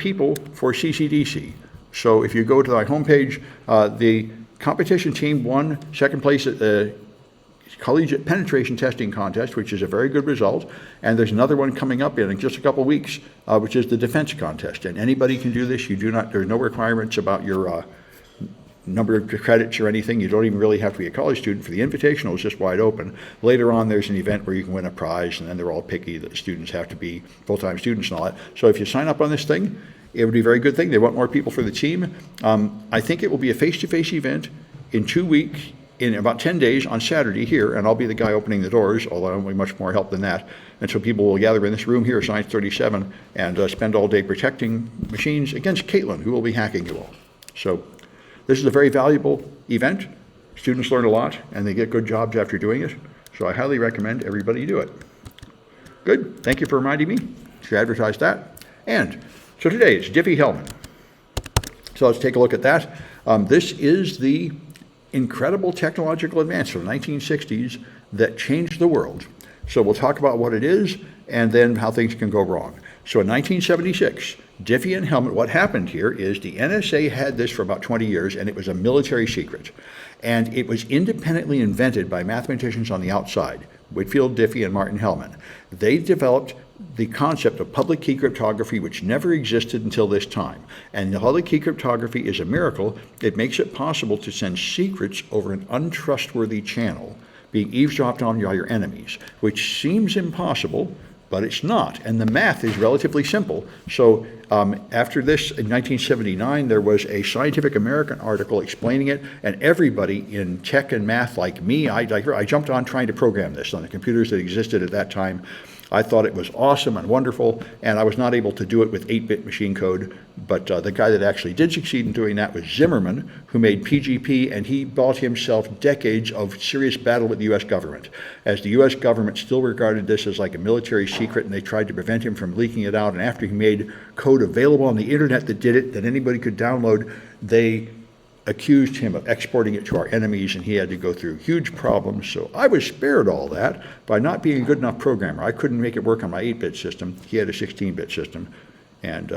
people for CCDC. So if you go to my homepage, the competition team won second place at the collegiate penetration testing contest, which is a very good result. And there's another one coming up in just a couple of weeks, which is the defense contest. And anybody can do this. There's no requirements about your number of credits or anything. You don't even really have to be a college student. For the invitational, it's just wide open. Later on, there's an event where you can win a prize, and then they're all picky that the students have to be full-time students and all that. So if you sign up on this thing, it would be a very good thing. They want more people for the team. I think it will be a face-to-face event in 2 weeks, in about 10 days on Saturday here, and I'll be the guy opening the doors, although I'll be much more help than that. And so people will gather in this room here, Science 37, and spend all day protecting machines against Caitlin, who will be hacking you all. So this is a very valuable event. Students learn a lot, and they get good jobs after doing it. So I highly recommend everybody do it. Good. Thank you for reminding me to advertise that. And so today it's Diffie Hellman. So let's take a look at that. This is the incredible technological advance from the 1960s that changed the world. So we'll talk about what it is and then how things can go wrong. So in 1976, Diffie and Hellman, what happened here is the NSA had this for about 20 years, and it was a military secret. And it was independently invented by mathematicians on the outside, Whitfield Diffie and Martin Hellman. They developed the concept of public key cryptography, which never existed until this time. And the public key cryptography is a miracle. It makes it possible to send secrets over an untrustworthy channel, being eavesdropped on by your enemies, which seems impossible, but it's not. And the math is relatively simple. So after this, in 1979, there was a Scientific American article explaining it, and everybody in tech and math like me, I jumped on trying to program this on the computers that existed at that time. I thought it was awesome and wonderful, and I was not able to do it with 8-bit machine code, but the guy that actually did succeed in doing that was Zimmerman, who made PGP, and he bought himself decades of serious battle with the U.S. government, as the U.S. government still regarded this as like a military secret, and they tried to prevent him from leaking it out. And after he made code available on the internet that did it, that anybody could download, they accused him of exporting it to our enemies, and he had to go through huge problems. So I was spared all that by not being a good enough programmer. I couldn't make it work on my 8-bit system. He had a 16-bit system, and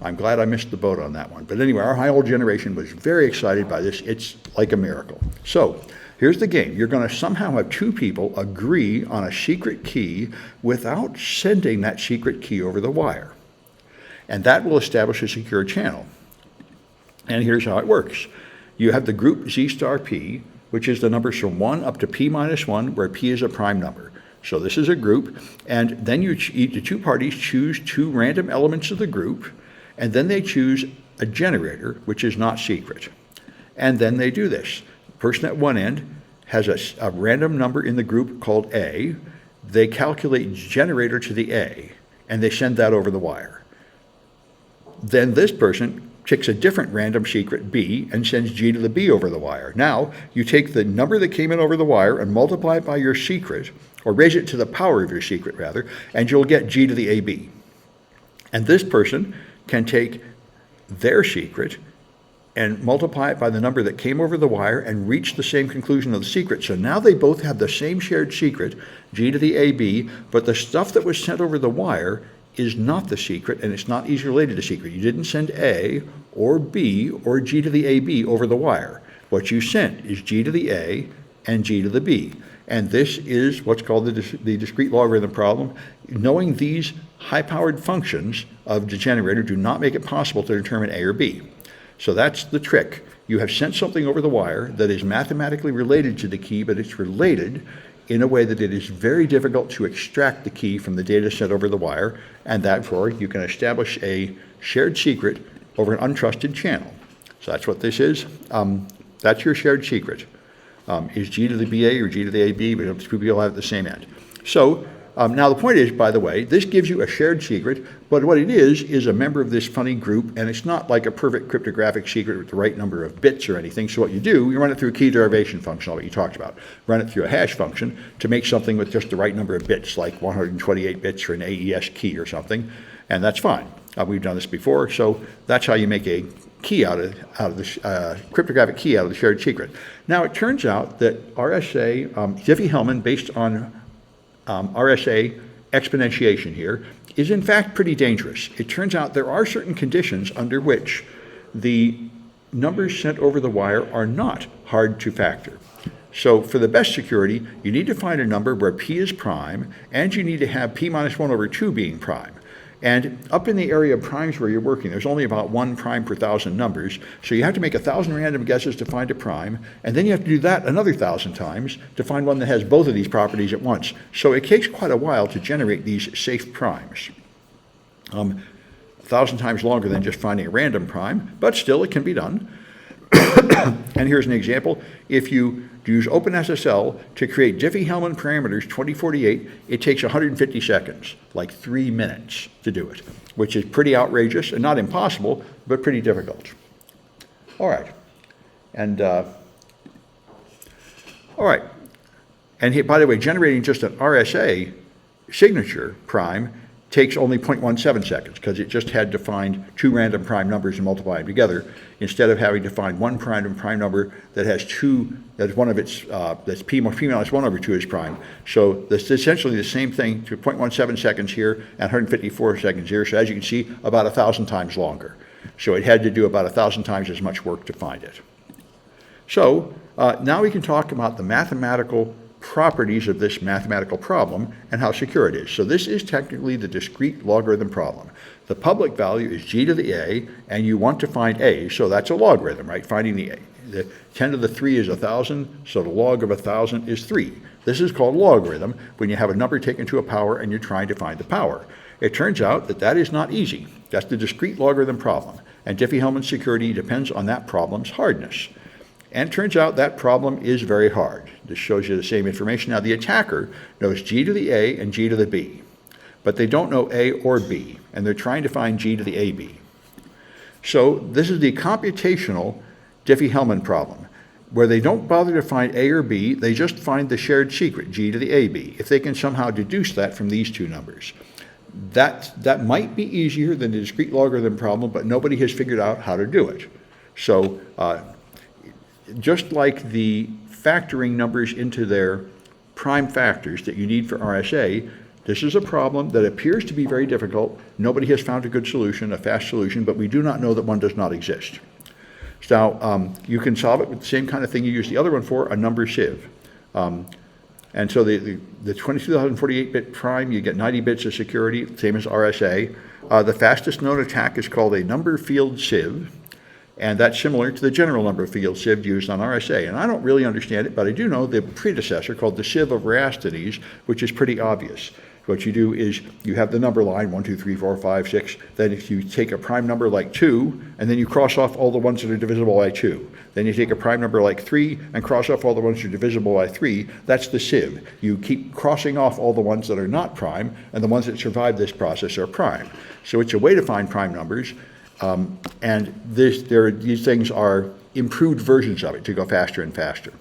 I'm glad I missed the boat on that one. But anyway, our high old generation was very excited by this. It's like a miracle. So here's the game. You're going to somehow have two people agree on a secret key without sending that secret key over the wire, and that will establish a secure channel. And here's how it works. You have the group Z star P, which is the numbers from 1 up to P minus 1, where P is a prime number. So this is a group, and then the two parties choose two random elements of the group, and then they choose a generator, which is not secret. And then they do this. The person at one end has a random number in the group called A. They calculate generator to the A, and they send that over the wire. Then this person picks a different random secret B and sends G to the B over the wire. Now, you take the number that came in over the wire and multiply it by your secret, or raise it to the power of your secret, rather, and you'll get G to the AB. And this person can take their secret and multiply it by the number that came over the wire and reach the same conclusion of the secret. So now they both have the same shared secret, G to the AB, but the stuff that was sent over the wire is not the secret, and it's not easily related to secret. You didn't send A or B or G to the AB over the wire. What you sent is G to the A and G to the B. And this is what's called the discrete logarithm problem. Knowing these high-powered functions of the generator do not make it possible to determine A or B. So that's the trick. You have sent something over the wire that is mathematically related to the key, but it's related in a way that it is very difficult to extract the key from the data sent over the wire, and therefore you can establish a shared secret over an untrusted channel. So that's what this is. That's your shared secret. Is G to the BA or G to the AB, but two people have at the same end. So now the point is, by the way, this gives you a shared secret, but what it is a member of this funny group, and it's not like a perfect cryptographic secret with the right number of bits or anything. So what you do, you run it through a key derivation function, what you talked about. Run it through a hash function to make something with just the right number of bits, like 128 bits for an AES key or something, and that's fine. We've done this before, so that's how you make a key out of the cryptographic key out of the shared secret. Now it turns out that RSA, Diffie Hellman, based on RSA exponentiation here is in fact pretty dangerous. It turns out there are certain conditions under which the numbers sent over the wire are not hard to factor. So for the best security, you need to find a number where p is prime, and you need to have p minus 1 over 2 being prime. And up in the area of primes where you're working, there's only about 1 prime per 1,000 numbers, so you have to make 1,000 random guesses to find a prime, and then you have to do that another 1,000 times to find one that has both of these properties at once. So it takes quite a while to generate these safe primes. 1,000 times longer than just finding a random prime, but still it can be done. And here's an example. If you use OpenSSL to create Diffie Hellman parameters 2048, it takes 150 seconds, like 3 minutes to do it, which is pretty outrageous and not impossible, but pretty difficult. All right. And by the way, generating just an RSA signature prime takes only 0.17 seconds because it just had to find 2 random prime numbers and multiply them together instead of having to find one prime number that has 2, that's one of its, that's p minus 1 over 2 is prime. So that's essentially the same thing to 0.17 seconds here and 154 seconds here. So as you can see, about 1,000 times longer. So it had to do about 1,000 times as much work to find it. So now we can talk about the mathematical properties of this mathematical problem and how secure it is. So this is technically the discrete logarithm problem. The public value is g to the a, and you want to find a, so that's a logarithm, right? Finding the a. The 10 to the 3 is 1,000, so the log of 1,000 is 3. This is called logarithm when you have a number taken to a power and you're trying to find the power. It turns out that that is not easy. That's the discrete logarithm problem, and Diffie-Hellman security depends on that problem's hardness. And it turns out that problem is very hard. This shows you the same information. Now, the attacker knows g to the a and g to the b, but they don't know a or b, and they're trying to find g to the ab. So this is the computational Diffie-Hellman problem, where they don't bother to find a or b, they just find the shared secret, g to the ab, if they can somehow deduce that from these two numbers. That might be easier than the discrete logarithm problem, but nobody has figured out how to do it. So just like the factoring numbers into their prime factors that you need for RSA, this is a problem that appears to be very difficult. Nobody has found a good solution, a fast solution, but we do not know that one does not exist. So now you can solve it with the same kind of thing you use the other one for, a number sieve. And so the 22,048-bit prime, you get 90 bits of security, same as RSA. The fastest known attack is called a number field sieve. And that's similar to the general number field sieve used on RSA. And I don't really understand it, but I do know the predecessor called the sieve of Rastines, which is pretty obvious. What you do is you have the number line, 1, 2, 3, 4, 5, 6. Then if you take a prime number like 2, and then you cross off all the ones that are divisible by 2. Then you take a prime number like 3 and cross off all the ones that are divisible by 3. That's the sieve. You keep crossing off all the ones that are not prime, and the ones that survive this process are prime. So it's a way to find prime numbers. And these things are improved versions of it to go faster and faster.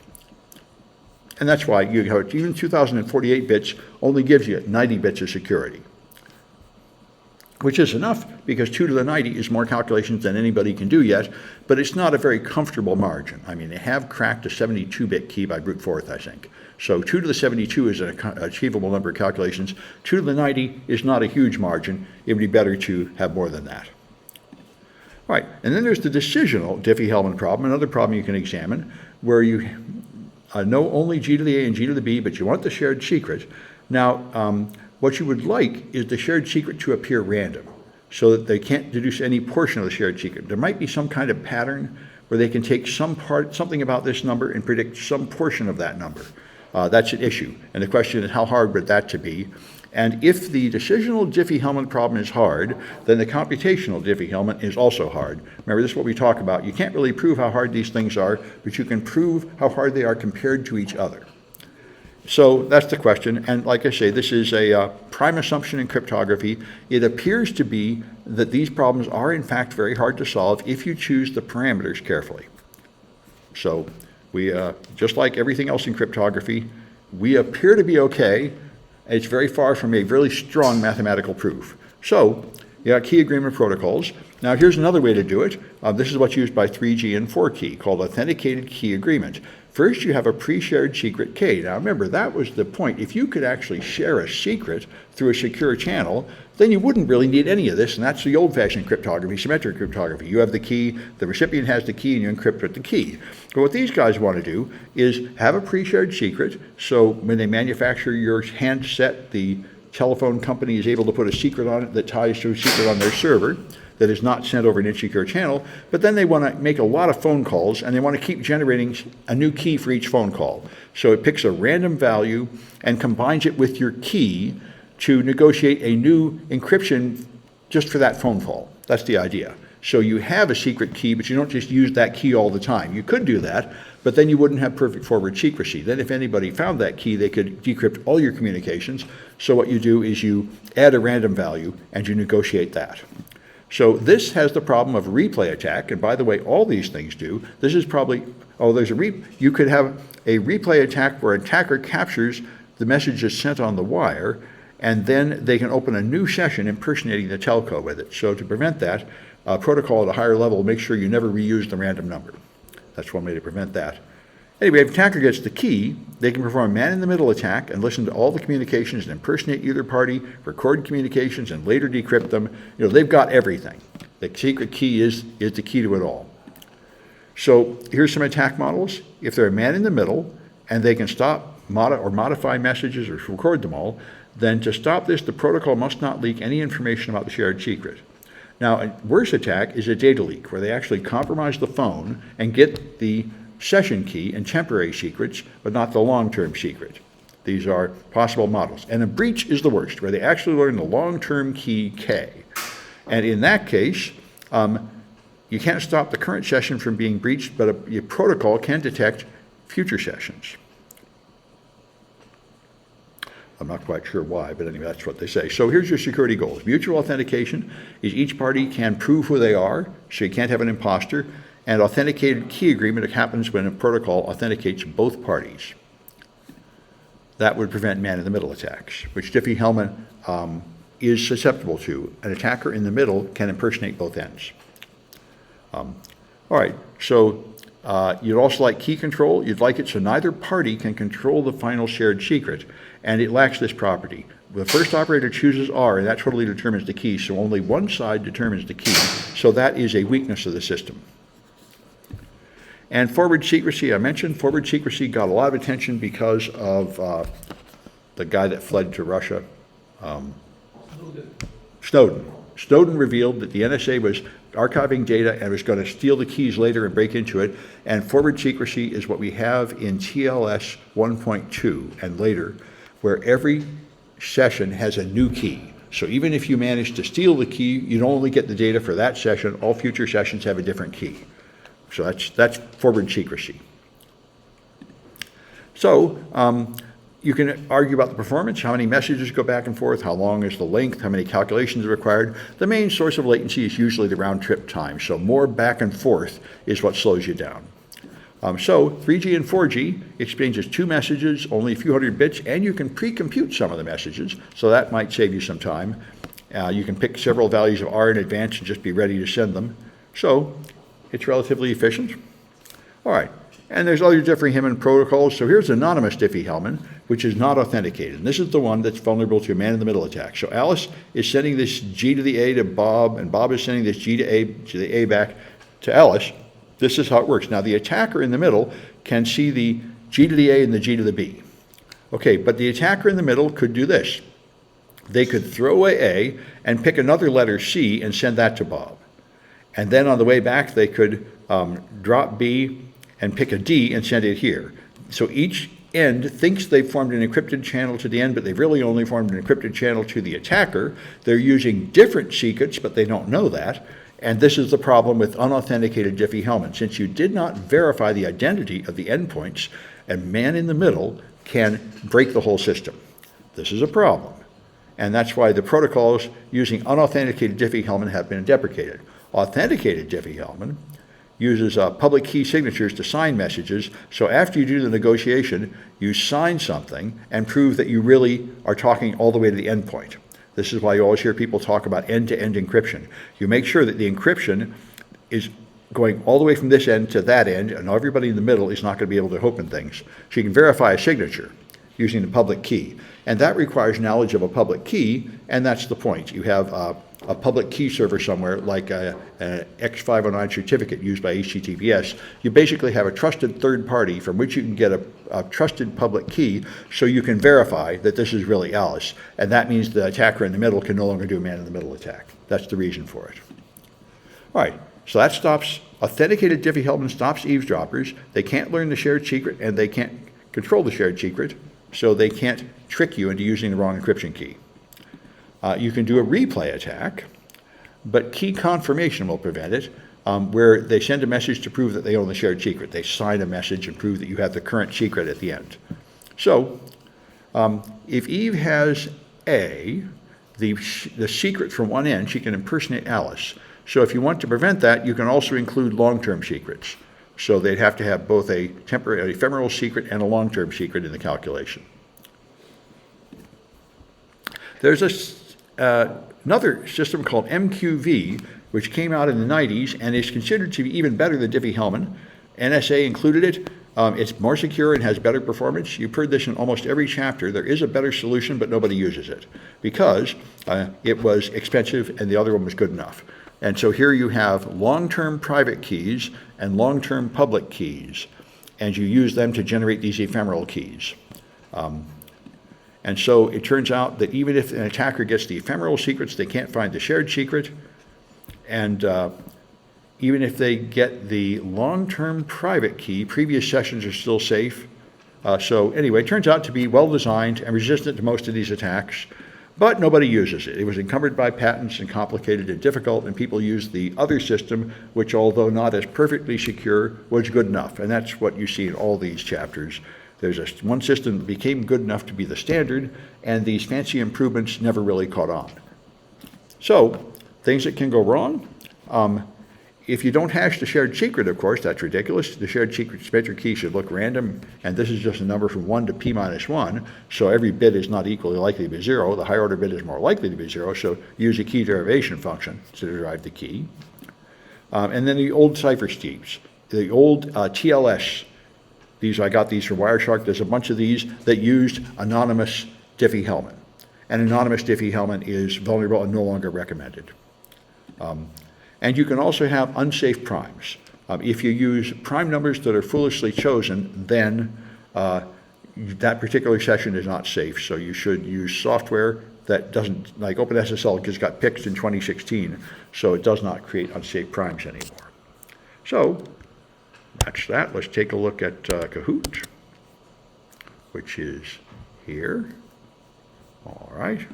And that's why you have even 2,048 bits only gives you 90 bits of security, which is enough because 2 to the 90 is more calculations than anybody can do yet, but it's not a very comfortable margin. I mean, they have cracked a 72-bit key by brute force, I think. So 2 to the 72 is an achievable number of calculations. 2 to the 90 is not a huge margin. It would be better to have more than that. All right, and then there's the decisional Diffie-Hellman problem, another problem you can examine, where you know only g to the a and g to the b, but you want the shared secret. Now, what you would like is the shared secret to appear random, so that they can't deduce any portion of the shared secret. There might be some kind of pattern where they can take something about this number and predict some portion of that number. That's an issue, and the question is how hard would that to be? And if the decisional Diffie-Hellman problem is hard, then the computational Diffie-Hellman is also hard. Remember, this is what we talk about. You can't really prove how hard these things are, but you can prove how hard they are compared to each other. So that's the question. And like I say, this is a prime assumption in cryptography. It appears to be that these problems are, in fact, very hard to solve if you choose the parameters carefully. So we, just like everything else in cryptography, we appear to be okay. It's very far from a really strong mathematical proof. So you got key agreement protocols. Now here's another way to do it. This is what's used by 3G and 4Key, called authenticated key agreement. First, you have a pre-shared secret key. Now remember, that was the point. If you could actually share a secret through a secure channel, then you wouldn't really need any of this, and that's the old-fashioned cryptography, symmetric cryptography. You have the key, the recipient has the key, and you encrypt with the key. But what these guys want to do is have a pre-shared secret, so when they manufacture your handset, the telephone company is able to put a secret on it that ties to a secret on their server that is not sent over an insecure channel, but then they want to make a lot of phone calls, and they want to keep generating a new key for each phone call. So it picks a random value and combines it with your key to negotiate a new encryption just for that phone call. That's the idea. So you have a secret key, but you don't just use that key all the time. You could do that, but then you wouldn't have perfect forward secrecy. Then if anybody found that key, they could decrypt all your communications. So what you do is you add a random value and you negotiate that. So this has the problem of a replay attack, and by the way, all these things do. This is probably, you could have a replay attack where an attacker captures the messages sent on the wire, and then they can open a new session impersonating the telco with it. So to prevent that, a protocol at a higher level will make sure you never reuse the random number. That's one way to prevent that. Anyway, if the attacker gets the key, they can perform a man-in-the-middle attack and listen to all the communications and impersonate either party, record communications, and later decrypt them. You know, they've got everything. The secret key is the key to it all. So here's some attack models. If they're a man-in-the-middle and they can stop or modify messages or record them all, then to stop this, the protocol must not leak any information about the shared secret. Now, a worse attack is a data leak, where they actually compromise the phone and get the session key and temporary secrets, but not the long-term secret. These are possible models. And a breach is the worst, where they actually learn the long-term key K. And in that case, you can't stop the current session from being breached, but a protocol can detect future sessions. I'm not quite sure why, but anyway, that's what they say. So here's your security goals. Mutual authentication is each party can prove who they are, so you can't have an imposter. And authenticated key agreement happens when a protocol authenticates both parties. That would prevent man-in-the-middle attacks, which Diffie Hellman is susceptible to. An attacker in the middle can impersonate both ends. All right, so you'd also like key control. You'd like it so neither party can control the final shared secret, and it lacks this property. The first operator chooses R, and that totally determines the key, so only one side determines the key. So that is a weakness of the system. And forward secrecy, I mentioned forward secrecy got a lot of attention because of the guy that fled to Russia, Snowden. Snowden revealed that the NSA was archiving data and was going to steal the keys later and break into it. And forward secrecy is what we have in TLS 1.2 and later, where every session has a new key. So even if you manage to steal the key, you don't only get the data for that session. All future sessions have a different key. So that's forward secrecy. So you can argue about the performance, how many messages go back and forth, how long is the length, how many calculations are required. The main source of latency is usually the round trip time. So more back and forth is what slows you down. So 3G and 4G exchanges two messages, only a few hundred bits, and you can pre-compute some of the messages. So that might save you some time. You can pick several values of R in advance and just be ready to send them. So it's relatively efficient. All right, and there's other Diffie Hellman protocols. So here's anonymous Diffie Hellman, which is not authenticated. And this is the one that's vulnerable to a man-in-the-middle attack. So Alice is sending this G to the A to Bob, and Bob is sending this G to the A back to Alice. This is how it works. Now the attacker in the middle can see the G to the A and the G to the B. Okay, but the attacker in the middle could do this. They could throw away A and pick another letter C and send that to Bob. And then on the way back, they could drop B and pick a D and send it here. So each end thinks they've formed an encrypted channel to the end, but they've really only formed an encrypted channel to the attacker. They're using different secrets, but they don't know that. And this is the problem with unauthenticated Diffie Hellman. Since you did not verify the identity of the endpoints, a man in the middle can break the whole system. This is a problem. And that's why the protocols using unauthenticated Diffie Hellman have been deprecated. Authenticated Diffie Hellman uses public key signatures to sign messages. So after you do the negotiation, you sign something and prove that you really are talking all the way to the endpoint. This is why you always hear people talk about end-to-end encryption. You make sure that the encryption is going all the way from this end to that end, and everybody in the middle is not going to be able to open things. So you can verify a signature using the public key. And that requires knowledge of a public key, and that's the point. You have a public key server somewhere, like an X509 certificate used by HTTPS. You basically have a trusted third party from which you can get a trusted public key, so you can verify that this is really Alice. And that means the attacker in the middle can no longer do a man-in-the-middle attack. That's the reason for it. All right, so that stops, authenticated Diffie Hellman stops eavesdroppers. They can't learn the shared secret, and they can't control the shared secret, so they can't trick you into using the wrong encryption key. You can do a replay attack, but key confirmation will prevent it, where they send a message to prove that they own the shared secret. They sign a message and prove that you have the current secret at the end. So if Eve has A, the secret from one end, she can impersonate Alice. So if you want to prevent that, you can also include long-term secrets. So they'd have to have both a temporary, ephemeral secret and a long-term secret in the calculation. There's another system called MQV, which came out in the 90s and is considered to be even better than Diffie Hellman. NSA included it. It's more secure and has better performance. You've heard this in almost every chapter. There is a better solution, but nobody uses it because it was expensive and the other one was good enough. And so here you have long-term private keys and long-term public keys, and you use them to generate these ephemeral keys. And so it turns out that even if an attacker gets the ephemeral secrets, they can't find the shared secret. And even if they get the long-term private key, previous sessions are still safe. So anyway, it turns out to be well-designed and resistant to most of these attacks, but nobody uses it. It was encumbered by patents and complicated and difficult, and people used the other system, which, although not as perfectly secure, was good enough. And that's what you see in all these chapters. There's one system that became good enough to be the standard, and these fancy improvements never really caught on. So, things that can go wrong. If you don't hash the shared secret, of course, that's ridiculous. The shared secret symmetric key should look random, and this is just a number from 1 to p minus 1, so every bit is not equally likely to be 0. The higher order bit is more likely to be 0, so use a key derivation function to derive the key. And then the old cipher schemes, the old TLS. I got these from Wireshark. There's a bunch of these that used anonymous Diffie Hellman. And anonymous Diffie Hellman is vulnerable and no longer recommended. And you can also have unsafe primes. If you use prime numbers that are foolishly chosen, then that particular session is not safe. So you should use software that doesn't, like OpenSSL just got picked in 2016, so it does not create unsafe primes anymore. So that's that. Let's take a look at Kahoot, which is here. All right.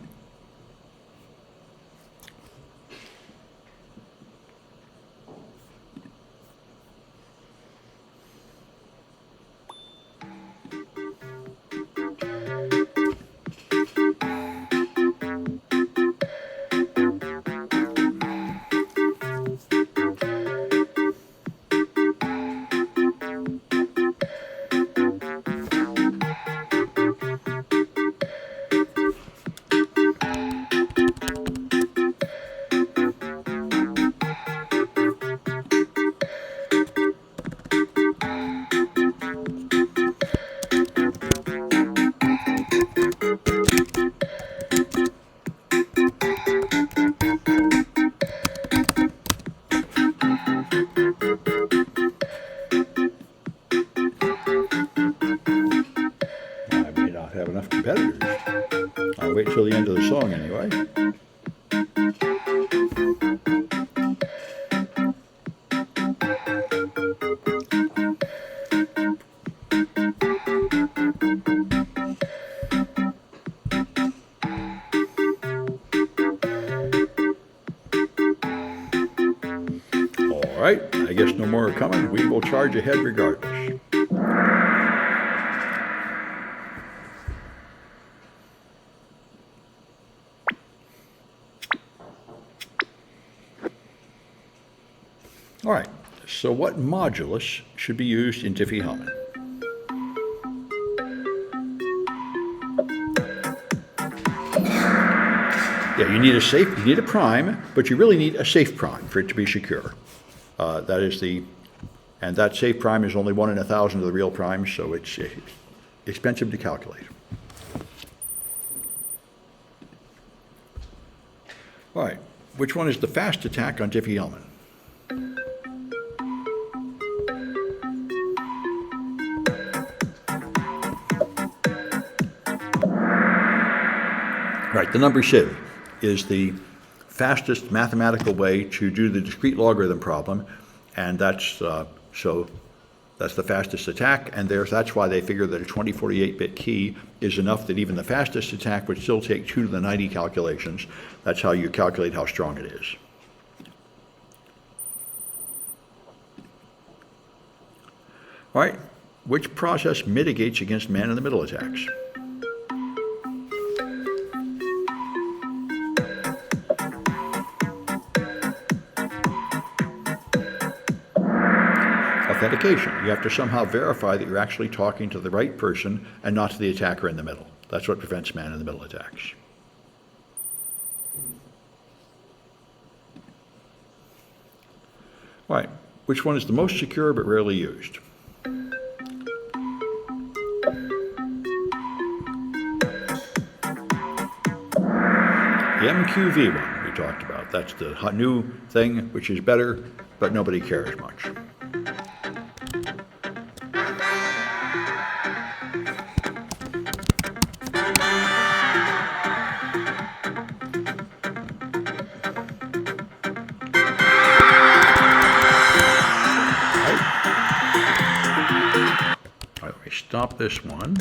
I'll wait till the end of the song anyway. All right, I guess no more are coming. We will charge ahead regardless. All right, so what modulus should be used in Diffie Hellman? Yeah, you need a prime, but you really need a safe prime for it to be secure. That is and that safe prime is only 1 in 1,000 of the real primes, so it's expensive to calculate. All right, which one is the fast attack on Diffie Hellman? Right, the number sieve is the fastest mathematical way to do the discrete logarithm problem, and that's that's the fastest attack, and that's why they figure that a 2048-bit key is enough that even the fastest attack would still take 2 to the 90 calculations. That's how you calculate how strong it is. All right, which process mitigates against man-in-the-middle attacks? Authentication. You have to somehow verify that you're actually talking to the right person and not to the attacker in the middle. That's what prevents man-in-the-middle attacks. All right, which one is the most secure but rarely used? The MQV one we talked about. That's the new thing, which is better, but nobody cares much. All right, let me stop this one.